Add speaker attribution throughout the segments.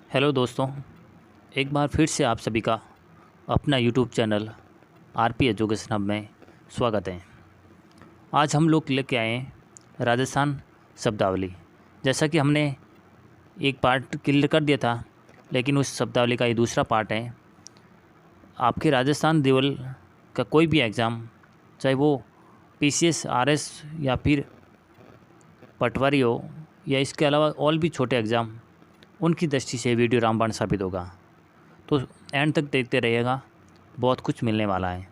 Speaker 1: Hello दोस्तों, एक बार फिर से आप सभी का अपना YouTube channel RP education hub में स्वागत है। आज हम लोग लेके आए हैं राजस्थान शब्दावली। जैसा कि हमने एक पार्ट क्लियर कर दिया था, लेकिन उस शब्दावली का ये दूसरा पार्ट है। आपके राजस्थान लेवल का कोई भी एग्ज़ाम, चाहे वो पीसीएस, आरएस या फिर पटवारी हो या इसके अलावा और भी छोटे एग्ज़ाम, उनकी दृष्टि से वीडियो रामबाण साबित होगा। तो एंड तक देखते रहिएगा, बहुत कुछ मिलने वाला है।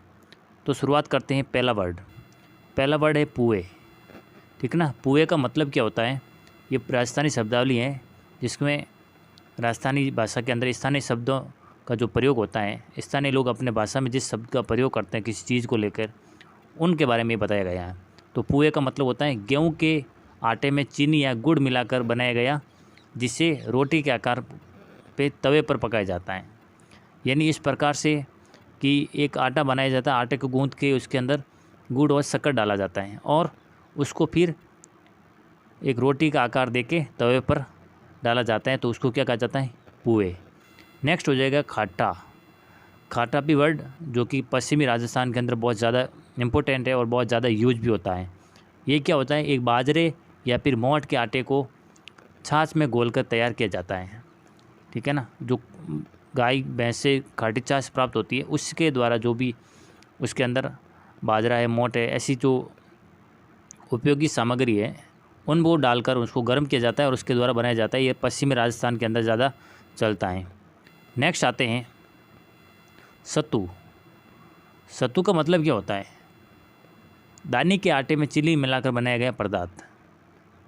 Speaker 1: तो शुरुआत करते हैं। पहला वर्ड है पुए। ठीक है ना। पुए का मतलब क्या होता है? ये राजस्थानी शब्दावली है जिसमें राजस्थानी भाषा के अंदर स्थानीय शब्दों का जो प्रयोग होता है, स्थानीय लोग अपने भाषा में जिस शब्द का प्रयोग करते हैं किसी चीज़ को लेकर, उनके बारे में बताया गया है। तो पुए का मतलब होता है गेहूँ के आटे में चीनी या गुड़ मिलाकर बनाया गया, जिसे रोटी के आकार पे तवे पर पकाया जाता है। यानी इस प्रकार से कि एक आटा बनाया जाता है, आटे को गूंथ के उसके अंदर गुड़ और शक्कर डाला जाता है और उसको फिर एक रोटी का आकार देके तवे पर डाला जाता है। तो उसको क्या कहा जाता है? पुए। नेक्स्ट हो जाएगा खाटा। खाटा भी वर्ड जो कि पश्चिमी राजस्थान के अंदर बहुत ज़्यादा इम्पोर्टेंट है और बहुत ज़्यादा यूज भी होता है। ये क्या होता है? एक बाजरे या फिर मोठ के आटे को छाछ में घोलकर तैयार किया जाता है। ठीक है ना। जो गाय भैंस से खाटी छाछ प्राप्त होती है, उसके द्वारा जो भी उसके अंदर बाजरा है, मोठ है, ऐसी जो उपयोगी सामग्री है, उन वो डालकर उसको गर्म किया जाता है और उसके द्वारा बनाया जाता है। ये पश्चिमी राजस्थान के अंदर ज़्यादा चलता है। नेक्स्ट आते हैं सत्तू। सत्तू का मतलब क्या होता है? दाने के आटे में चीनी मिलाकर बनाया गया पदार्थ,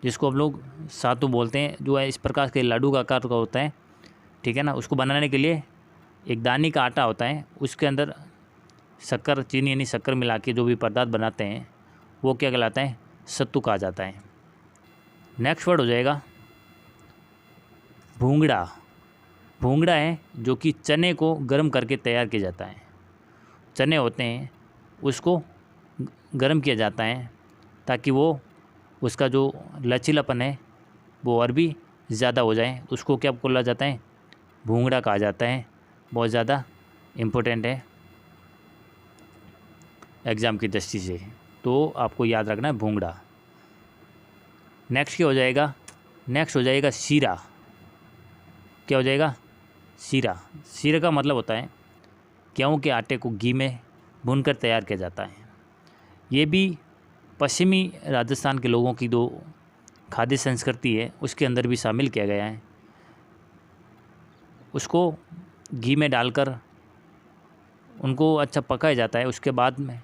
Speaker 1: जिसको हम लोग सातू बोलते हैं, जो है इस प्रकार के लाडू का आकार का होता है। ठीक है ना। उसको बनाने के लिए एक दाने का आटा होता है, उसके अंदर शक्कर, चीनी यानी शक्कर मिला के जो भी पदार्थ बनाते हैं, वो क्या कहलाता है? सत्तू कहा जाता है। नेक्स्ट वर्ड हो जाएगा भूंगड़ा। भूंगड़ा है जो कि चने को गर्म करके तैयार किया जाता है। चने होते हैं, उसको गर्म किया जाता है ताकि वो उसका जो लचीलापन है वो और भी ज़्यादा हो जाए। उसको क्या बोला जाता है? भूंगड़ा कहा जाता है। बहुत ज़्यादा इम्पोर्टेंट है एग्ज़ाम की दृष्टि से, तो आपको याद रखना है भूंगड़ा। नेक्स्ट क्या हो जाएगा? नेक्स्ट हो जाएगा शीरा। क्या हो जाएगा? शीरा। शीरा का मतलब होता है गेहूं के आटे को घी में भूनकर तैयार किया जाता है। ये भी पश्चिमी राजस्थान के लोगों की जो खाद्य संस्कृति है, उसके अंदर भी शामिल किया गया है। उसको घी में डालकर उनको अच्छा पकाया जाता है, उसके बाद में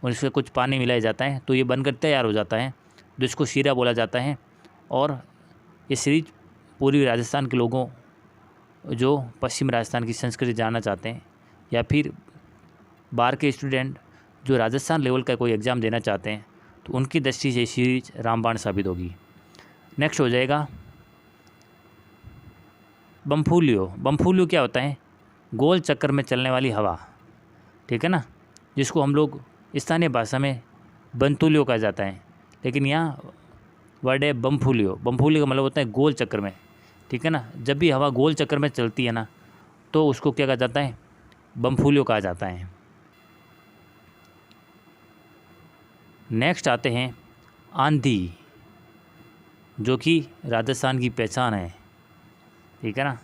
Speaker 1: उसके कुछ पानी मिलाया जाता है, तो ये बनकर तैयार हो जाता है, जिसको शीरा बोला जाता है। और ये सीरीज पूर्वी राजस्थान के लोगों, जो पश्चिम राजस्थान की संस्कृति जानना चाहते हैं या फिर बाहर के स्टूडेंट जो राजस्थान लेवल का कोई एग्ज़ाम देना चाहते हैं, तो उनकी दृष्टि से सीरीज रामबाण साबित होगी। नेक्स्ट हो जाएगा बमफूलियो। बमफूलियो क्या होता है? गोल चक्कर में चलने वाली हवा। ठीक है ना। जिसको हम लोग स्थानीय भाषा में बंतुलियो कहा जाता है, लेकिन यहाँ वर्ड है बमफूलियो। बमफूलियो का मतलब होता है गोल चक्कर में। ठीक है ना। जब भी हवा गोल चक्कर में चलती है ना, तो उसको क्या कहा जाता है? बमफूलियो कहा जाता है। नेक्स्ट आते हैं आंधी, जो कि राजस्थान की पहचान है। ठीक है ना।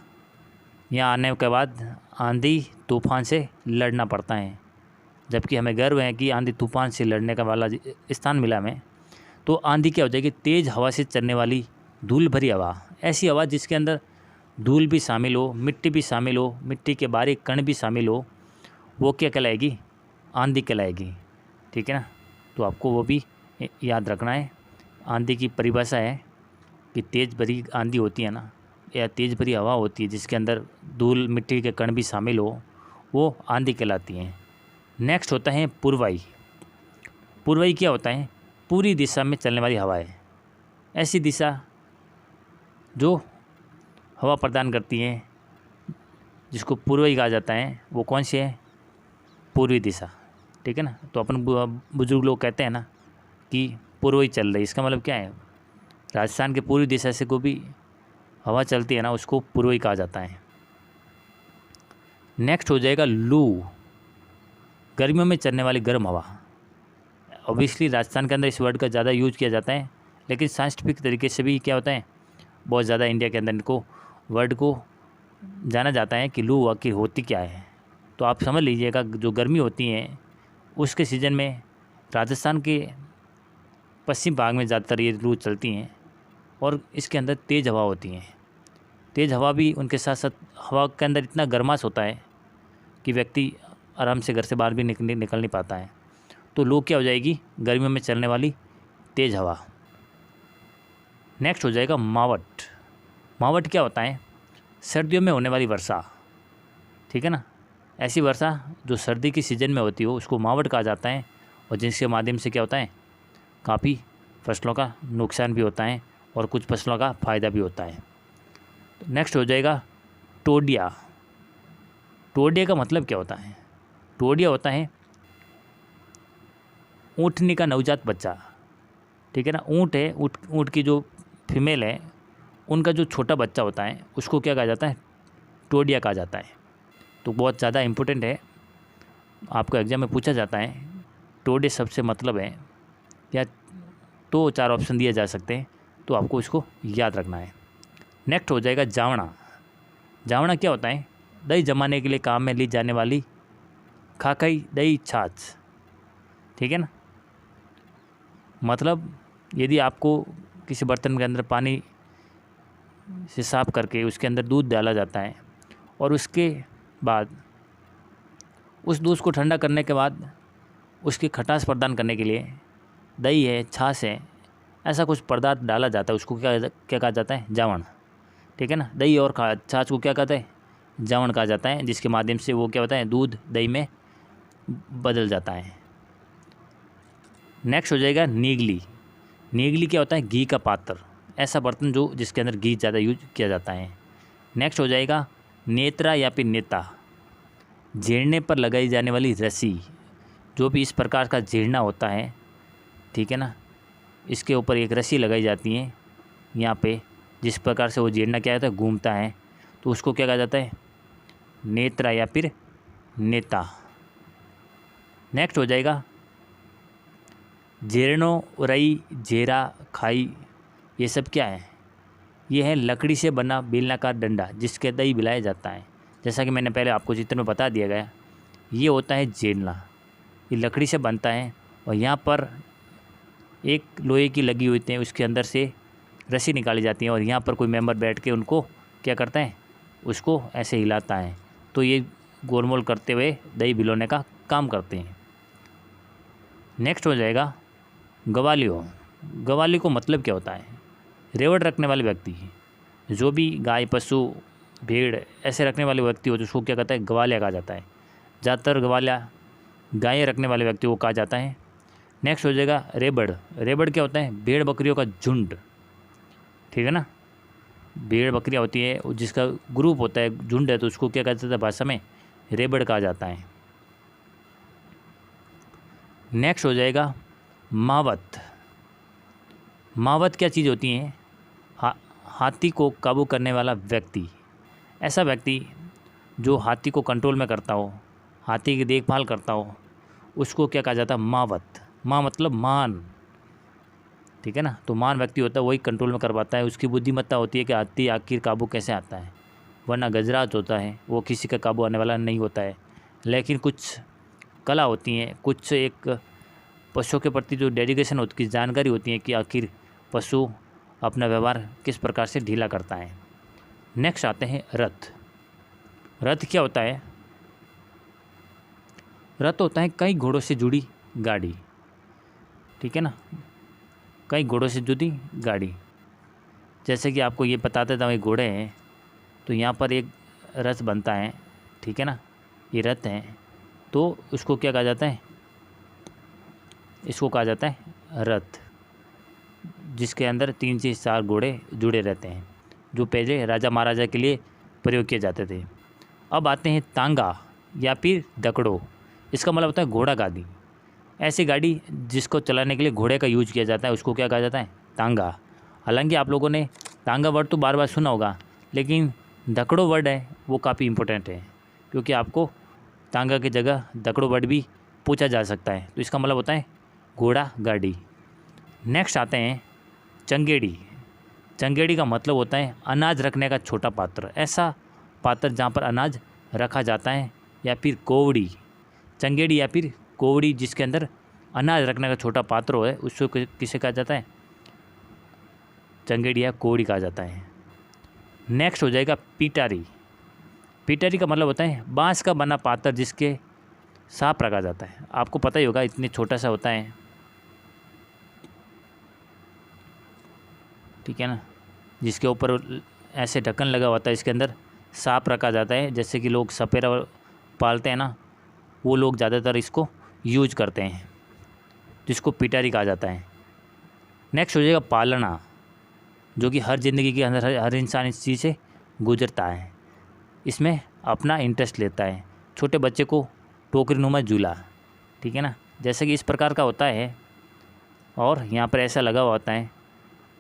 Speaker 1: यहाँ आने के बाद आंधी तूफान से लड़ना पड़ता है, जबकि हमें गर्व है कि आंधी तूफान से लड़ने का वाला स्थान मिला हमें। तो आंधी क्या हो जाएगी? तेज़ हवा से चलने वाली धूल भरी हवा। ऐसी हवा जिसके अंदर धूल भी शामिल हो, मिट्टी भी शामिल हो, मिट्टी के बारीक कण भी शामिल हो, वो क्या कहलाएगी? आंधी कहलाएगी। ठीक है ना। तो आपको वो भी याद रखना है। आंधी की परिभाषा है कि तेज़ भरी आंधी होती है ना, या तेज़ भरी हवा होती है जिसके अंदर धूल, मिट्टी के कण भी शामिल हो, वो आंधी कहलाती हैं। नेक्स्ट होता है पूर्वाई। पूर्वाई क्या होता है? पूरी दिशा में चलने वाली हवा है। ऐसी दिशा जो हवा प्रदान करती है, जिसको पूर्वाई कहा जाता है, वो कौन सी है? पूर्वी दिशा। ठीक है ना। तो अपन बुजुर्ग लोग कहते हैं ना कि पूर्वाई चल रही, इसका मतलब क्या है? राजस्थान के पूर्वी दिशा से कोई भी हवा चलती है ना, उसको पुरवई कहा जाता है। नेक्स्ट हो जाएगा लू, गर्मियों में चलने वाली गर्म हवा। ऑब्वियसली राजस्थान के अंदर इस वर्ड का ज़्यादा यूज किया जाता है, लेकिन साइंटिफिक तरीके से भी क्या होता है, बहुत ज़्यादा इंडिया के अंदर इनको वर्ड को जाना जाता है कि लू आखिर होती क्या है। तो आप समझ लीजिएगा, जो गर्मी होती है उसके सीज़न में राजस्थान के पश्चिम भाग में ज़्यादातर ये लू चलती हैं, और इसके अंदर तेज़ हवा होती हैं। तेज़ हवा भी उनके साथ साथ हवा के अंदर इतना गर्माश होता है कि व्यक्ति आराम से घर से बाहर भी निकल नहीं पाता है। तो लू क्या हो जाएगी, गर्मियों में चलने वाली तेज़ हवा। नेक्स्ट हो जाएगा मावट। मावट क्या होता है, सर्दियों में होने वाली वर्षा, ठीक है ना। ऐसी वर्षा जो सर्दी की सीज़न में होती हो उसको मावट कहा जाता है, और जिसके माध्यम से क्या होता है, काफ़ी फसलों का नुकसान भी होता है और कुछ फसलों का फ़ायदा भी होता है। नेक्स्ट हो जाएगा टोडिया। टोडिया का मतलब क्या होता है, टोडिया होता है ऊँटनी का नवजात बच्चा, ठीक है ना। ऊँट है, ऊँट की जो फीमेल है उनका जो छोटा बच्चा होता है उसको क्या कहा जाता है, टोडिया कहा जाता है। तो बहुत ज़्यादा इम्पोर्टेंट है, आपको एग्जाम में पूछा जाता है। टोडिया सबसे मतलब है, या तो 4 ऑप्शन दिए जा सकते हैं, तो आपको इसको याद रखना है। नेक्स्ट हो जाएगा जावड़ा। जावड़ा क्या होता है, दही जमाने के लिए काम में ली जाने वाली खाकई दही छाछ, ठीक है ना। मतलब यदि आपको किसी बर्तन के अंदर पानी से साफ करके उसके अंदर दूध डाला जाता है, और उसके बाद उस दूध को ठंडा करने के बाद उसकी खटास प्रदान करने के लिए दही है, छाछ है, ऐसा कुछ पदार्थ डाला जाता है, उसको क्या कहा जाता है, जावण, ठीक है ना। दही और छाछ को क्या कहते हैं, जावण कहा जाता है, जिसके माध्यम से वो क्या होता है, दूध दही में बदल जाता है। नेक्स्ट हो जाएगा नीगली। नीगली क्या होता है, घी का पात्र, ऐसा बर्तन जो जिसके अंदर घी ज़्यादा यूज किया जाता है। नेक्स्ट हो जाएगा नेत्रा या फिर नेता, झेड़ने पर लगाई जाने वाली रस्सी, जो भी इस प्रकार का झेड़ना होता है, ठीक है ना, इसके ऊपर एक रस्सी लगाई जाती है यहाँ पे, जिस प्रकार से वो झेड़ना क्या होता है, घूमता है, तो उसको क्या कहा जाता है, नेत्रा या फिर नेता। नेक्स्ट हो जाएगा झेड़नो, रई, झेरा, खाई, ये सब क्या है, ये है लकड़ी से बना बेलनाकार डंडा जिसके दही बिलाया जाता है। जैसा कि मैंने पहले आपको चित्र में बता दिया गया, ये होता है झेड़ना, ये लकड़ी से बनता है, और यहाँ पर एक लोहे की लगी हुई है, उसके अंदर से रस्सी निकाली जाती है, और यहाँ पर कोई मेंबर बैठ के उनको क्या करता है, उसको ऐसे हिलाता है, तो ये गोलमोल करते हुए दही बिलोने का काम करते हैं। नेक्स्ट हो जाएगा गवालियो। गवाली को मतलब क्या होता है, रेवड़ रखने वाले व्यक्ति, जो भी गाय, पशु, भेड़ ऐसे रखने वाले व्यक्ति हो, उसको क्या कहता है, गवालिया कहा जाता है। ज़्यादातर गवालिया गायें रखने वाले व्यक्ति को कहा जाता है। नेक्स्ट हो जाएगा रेबड़। रेबड़ क्या होता है, भेड़ बकरियों का झुंड, ठीक है ना। भेड़ बकरियाँ होती है, जिसका ग्रुप होता है, झुंड है, तो उसको क्या कहते हैं, भाषा में रेबड़ कहा जाता है। नेक्स्ट हो जाएगा मावत। मावत क्या चीज़ होती है, हाथी को काबू करने वाला व्यक्ति, ऐसा व्यक्ति जो हाथी को कंट्रोल में करता हो, हाथी की देखभाल करता हो, उसको क्या कहा जाता है, मावत। माँ मतलब मान, ठीक है ना। तो मान व्यक्ति होता है, वही कंट्रोल में कर पाता है, उसकी बुद्धिमत्ता होती है कि हाथी आखिर काबू कैसे आता है, वरना गजराज होता है वो किसी का काबू आने वाला नहीं होता है। लेकिन कुछ कला होती हैं, कुछ एक पशुओं के प्रति जो डेडिकेशन होती है, जानकारी होती है कि आखिर पशु अपना व्यवहार किस प्रकार से ढीला करता है। नेक्स्ट आते हैं रथ। रथ क्या होता है, रथ होता है कई घोड़ों से जुड़ी गाड़ी, ठीक है ना, कई घोड़ों से जुड़ी गाड़ी। जैसे कि आपको ये बताते थे, घोड़े हैं, तो यहाँ पर एक रथ बनता है, ठीक है ना, ये रथ है, तो उसको क्या कहा जाता है, इसको कहा जाता है रथ, जिसके अंदर 3 से 4 घोड़े जुड़े रहते हैं, जो पहले राजा महाराजा के लिए प्रयोग किए जाते थे। अब आते हैं तांगा या फिर दकड़ो। इसका मतलब होता है घोड़ा गाड़ी। ऐसी गाड़ी जिसको चलाने के लिए घोड़े का यूज किया जाता है, उसको क्या कहा जाता है, तांगा। हालांकि आप लोगों ने तांगा वर्ड तो बार बार सुना होगा, लेकिन दकड़ो वर्ड है वो काफ़ी इम्पोर्टेंट है, क्योंकि आपको तांगा की जगह दकड़ो वर्ड भी पूछा जा सकता है। तो इसका मतलब होता है घोड़ा गाड़ी। नेक्स्ट आते हैं चंगेड़ी। चंगेड़ी का मतलब होता है अनाज रखने का छोटा पात्र, ऐसा पात्र जहाँ पर अनाज रखा जाता है, या फिर कोवड़ी। चंगेड़ी या फिर कोवड़ी जिसके अंदर अनाज रखने का छोटा पात्र हो है, उसको किसे कहा जाता है? चंगेड़ी या कोवड़ी कहा जाता है। नेक्स्ट हो जाएगा पिटारी। पिटारी का मतलब होता है बांस का बना पात्र जिसके सांप रखा जाता है। आपको पता ही होगा, इतने छोटा सा होता है, ठीक है ना, जिसके ऊपर ऐसे ढक्कन लगा होता है, इसके अंदर सांप रखा जाता है। जैसे कि लोग सपेरा पालते हैं ना, वो लोग ज़्यादातर इसको यूज करते हैं, जिसको पिटारी कहा जाता है। नेक्स्ट हो जाएगा पालना, जो कि हर ज़िंदगी के अंदर हर इंसान इस चीज़ से गुजरता है, इसमें अपना इंटरेस्ट लेता है। छोटे बच्चे को टोकरी नुमा झूला, ठीक है ना, जैसे कि इस प्रकार का होता है, और यहाँ पर ऐसा लगा हुआ होता है,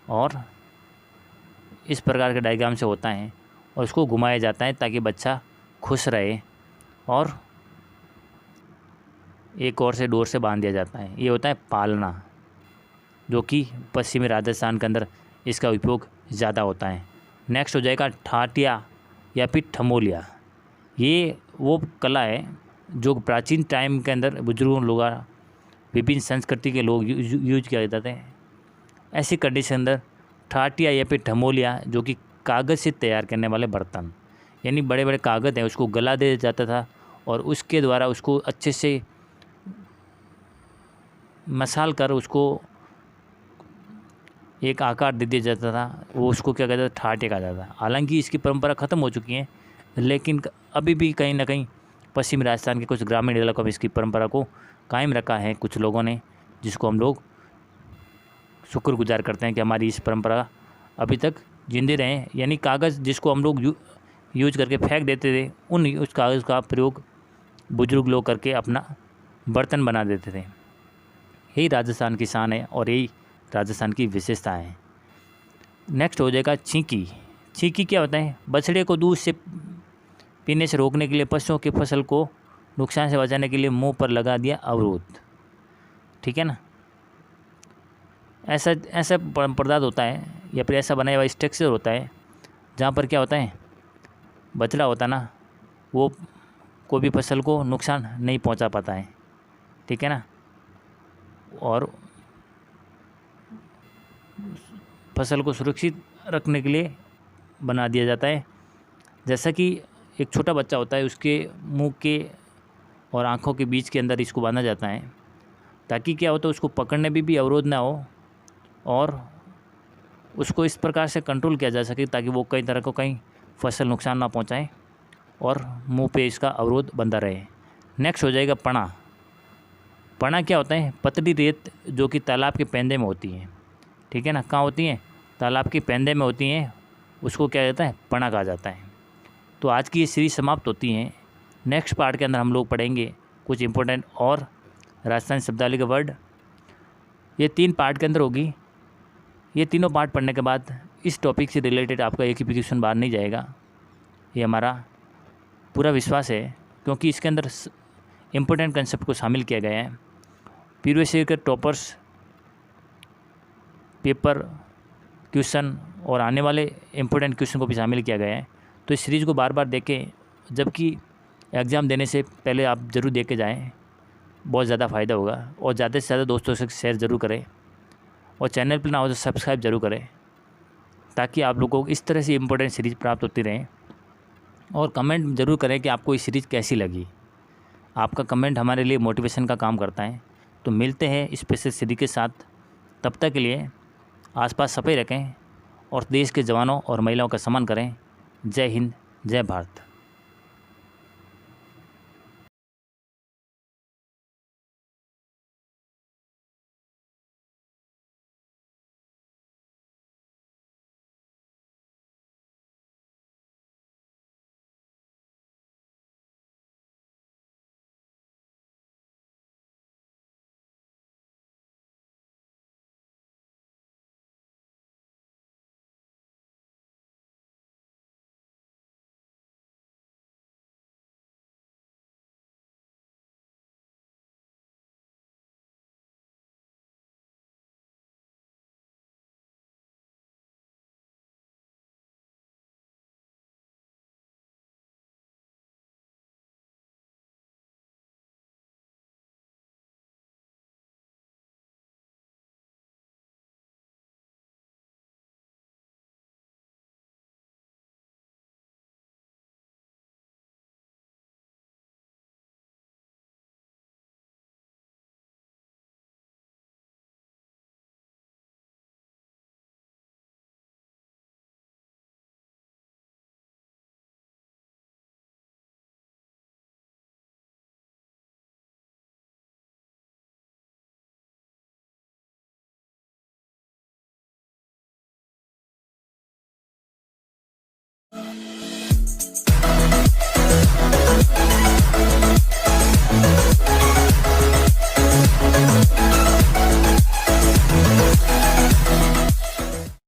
Speaker 1: और इस प्रकार के डायग्राम से होता है, और उसको घुमाया जाता है ताकि बच्चा खुश रहे, और एक और से डोर से बांध दिया जाता है। ये होता है पालना, जो कि पश्चिमी राजस्थान के अंदर इसका उपयोग ज़्यादा होता है। नेक्स्ट हो जाएगा ठाटिया या फिर ठमोलिया। ये वो कला है जो प्राचीन टाइम के अंदर बुजुर्गों लोग, विभिन्न संस्कृति के लोग यूज किया जाते हैं। ऐसी कंडीशन अंदर ठाटिया या फिर ठमोलिया, जो कि कागज़ से तैयार करने वाले बर्तन, यानी बड़े बड़े कागज़ हैं, उसको गला दिया जाता था, और उसके द्वारा उसको अच्छे से मसाल कर उसको एक आकार दे दिया जाता था, वो उसको क्या कहता था? ठाटे कहा जाता था। हालांकि इसकी परंपरा ख़त्म हो चुकी है, लेकिन अभी भी कहीं ना कहीं पश्चिमी राजस्थान के कुछ ग्रामीण इलाकों में इसकी परंपरा को कायम रखा है कुछ लोगों ने, जिसको हम लोग शुक्रगुजार करते हैं कि हमारी इस परंपरा अभी तक जिंदे रहें। यानी कागज़ जिसको हम लोग यूज करके फेंक देते थे, उस कागज़ का प्रयोग बुजुर्ग लोग करके अपना बर्तन बना देते थे। यही राजस्थान की शान है और यही राजस्थान की विशेषता है। नेक्स्ट हो जाएगा छींकी। छींकी क्या होता है? बछड़े को दूध से पीने से रोकने के लिए, पशुओं की फसल को नुकसान से बचाने के लिए मुंह पर लगा दिया अवरोध, ठीक है ना। ऐसा पदार्थ होता है या फिर ऐसा बनाया हुआ स्ट्रक्चर होता है जहाँ पर क्या होता है, बछड़ा होता है ना, वो कोई भी फसल को नुकसान नहीं पहुँचा पाता है, ठीक है ना, और फसल को सुरक्षित रखने के लिए बना दिया जाता है। जैसा कि एक छोटा बच्चा होता है, उसके मुंह के और आँखों के बीच के अंदर इसको बांधा जाता है, ताकि क्या होता है, उसको पकड़ने में भी अवरोध ना हो और उसको इस प्रकार से कंट्रोल किया जा सके ताकि वो कई तरह को कहीं फसल नुकसान ना पहुंचाए और मुंह पे इसका अवरोध बंधा रहे। नेक्स्ट हो जाएगा पणा। पणा क्या होता है? पतली रेत जो कि तालाब के पेंदे में होती है, ठीक है ना। कहाँ होती हैं? तालाब के पेंदे में होती हैं, उसको क्या कहता है? पणा कहा जाता है। तो आज की ये सीरीज समाप्त होती है। नेक्स्ट पार्ट के अंदर हम लोग पढ़ेंगे कुछ इंपॉर्टेंट और राजस्थानी शब्दावली के वर्ड। ये 3 पार्ट के अंदर होगी। ये तीनों पार्ट पढ़ने के बाद इस टॉपिक से रिलेटेड आपका एक भी क्वेश्चन बाहर नहीं जाएगा, ये हमारा पूरा विश्वास है, क्योंकि इसके अंदर इम्पोर्टेंट कंसेप्ट को शामिल किया गया है। प्रीवियस ईयर के टॉपर्स पेपर क्वेश्चन और आने वाले इम्पोर्टेंट क्वेश्चन को भी शामिल किया गया है। तो इस सीरीज़ को बार बार देखें, जबकि एग्ज़ाम देने से पहले आप ज़रूर देख के जाएँ, बहुत ज़्यादा फ़ायदा होगा। और ज़्यादा से ज़्यादा दोस्तों से शेयर ज़रूर करें, और चैनल पर ना हो तो सब्सक्राइब ज़रूर करें, ताकि आप लोगों को इस तरह से इम्पोर्टेंट सीरीज़ प्राप्त होती रहें। और कमेंट ज़रूर करें कि आपको ये सीरीज़ कैसी लगी। आपका कमेंट हमारे लिए मोटिवेशन का काम करता है। तो मिलते हैं स्पेशल सीरीज़ के साथ, तब तक के लिए आसपास सफाई रखें और देश के जवानों और महिलाओं का सम्मान करें। जय हिंद, जय भारत।